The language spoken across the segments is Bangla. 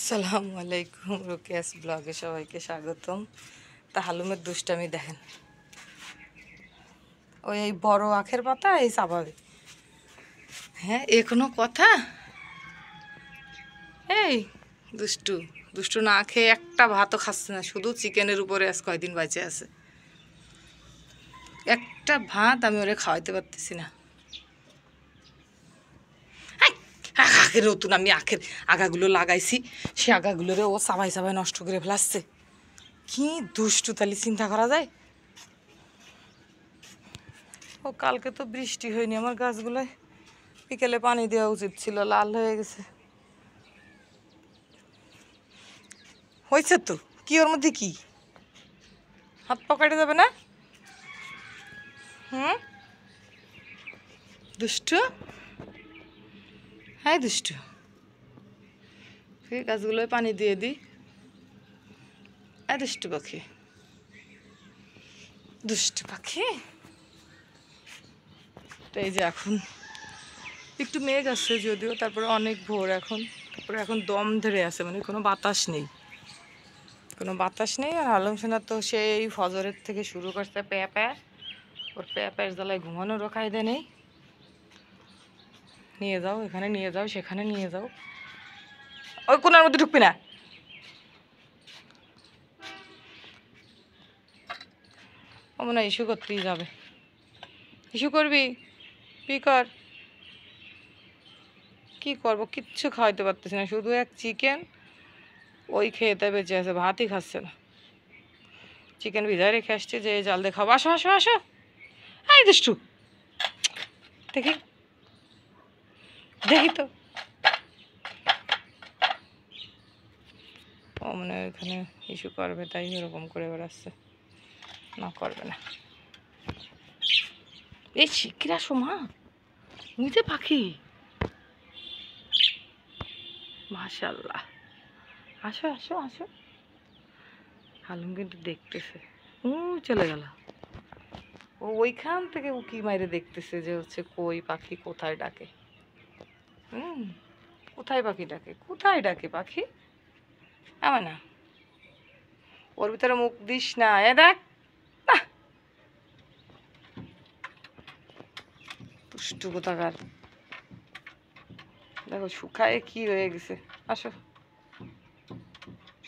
আসসালামু আলাইকুম, রোকেয়াস ব্লগে সবাইকে স্বাগতম। তা হালুমের দুষ্টামি দেখেন, ওই এই বড় আখের পাতা এই চাপাবে। হ্যাঁ, এ কোনো কথা? এই দুষ্টু দুষ্টু না খেয়ে একটা ভাতও খাচ্ছে না, শুধু চিকেনের উপরে আজ কয়দিন বেঁচে আছে। একটা ভাত আমি ওরে খাওয়াইতে পারতেছি না। আখের নতুন আমি আখের আগাগুলো লাগাইছি, সে আগাগুলোরে ও চাবাই চাবাই নষ্ট করে ফেলাচ্ছে। কি দুষ্টু, তাহলে চিন্তা করা যায়। ও কালকে তো বৃষ্টি হয়নি, আমার গাছগুলোয় বিকেলে পানি দেওয়া উচিত ছিল, লাল হয়ে গেছে। হয়েছে তো, কি ওর মধ্যে কি হাত পকেটে যাবে না? হুম, দুষ্টু, হ্যাঁ দুষ্টু, গাছগুলোয় পানি দিয়ে দিই। দুষ্টু পাখি, দুষ্টু পাখি। তো এই যে এখন একটু মেঘ আসছে যদিও, তারপরে অনেক ভোর এখন, তারপরে এখন দম ধরে আছে, মানে কোনো বাতাস নেই, কোনো বাতাস নেই। আর আলম সেনা তো সেই ফজরের থেকে শুরু করছে প্যা প্যা, ওর প্যা প্যার জ্বালায় ঘুমানোরও কায়দা নেই। নিয়ে যাও, এখানে নিয়ে যাও, সেখানে নিয়ে যাও, ওই কোনার মধ্যে ঢুকবি না। ও মনে হয় ইস্যু করতেই যাবে। ইস্যু করবি? কী কর, কী করবো, কিচ্ছু খাওয়াইতে পারতেছি না, শুধু এক চিকেন, ওই খেয়েতে বেঁচে আছে, ভাতই খাচ্ছে না। চিকেন ভিজায় রেখে আসছি যে জাল দিয়ে খাবো। আসো আসো আসো, এই দুষ্টু, দেখি দেখি তো। ও মানে ওইখানে ইস্যু করবে তাই এরকম করে বেড়াচ্ছে, না করবে না। এই শিগগির আসো মা, নিতে পাখি, মাশাল্লাহ, আসো আসো আসো। হালুম কিন্তু দেখতেছে, চলে গেল। ও ওইখান থেকে উকি মাইরে দেখতেছে যে হচ্ছে কই পাখি কোথায় ডাকে। কোথায় পাখি ডাকে, কোথায় ডাকে পাখি? আমার না, ওর ভিতরে মুখ দিস না, এ দেখ না, দুষ্টু কোথাকার। দেখো শুকায় কি হয়ে গেছে। আসো,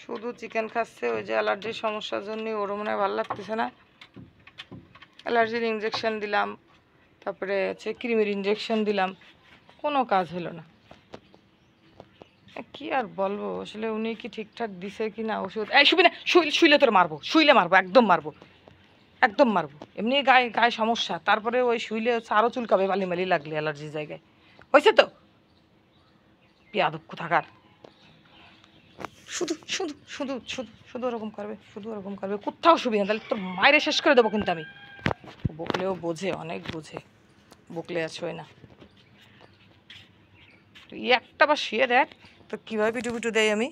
শুধু চিকেন খাচ্ছে, ওই যে অ্যালার্জির সমস্যার জন্য ওরও মনে হয় ভালো লাগতেছে না। অ্যালার্জির ইঞ্জেকশন দিলাম, তারপরে হচ্ছে ক্রিমের ইঞ্জেকশন দিলাম, কোনো কাজ হলো না। কি আর বলবো, আসলে উনি কি ঠিকঠাক দিছে কি না ওষুধ। এই শুবি না, শুইলে তোর মারবো, শুইলে মারবো, একদম মারবো, একদম মারবো। এমনি গায়ে গায়ে সমস্যা, তারপরে ওই শুইলে হচ্ছে আরও চুলকাবে মালি মালি লাগলে অ্যালার্জির জায়গায়। হয়েছে তো, বেয়াদব কোথাকার। শুধু শুধু শুধু শুধু শুধু ওরকম করবে, শুধু ওরকম করবে, কোথাও শুবি না, তাহলে তোর মায়েরে শেষ করে দেবো কিন্তু আমি। বকলেও বোঝে, অনেক বোঝে, বকলে আছোই না। তুই একটা বার শুয়ে দেখ তো কীভাবে পিটু পিটু দেয় আমি।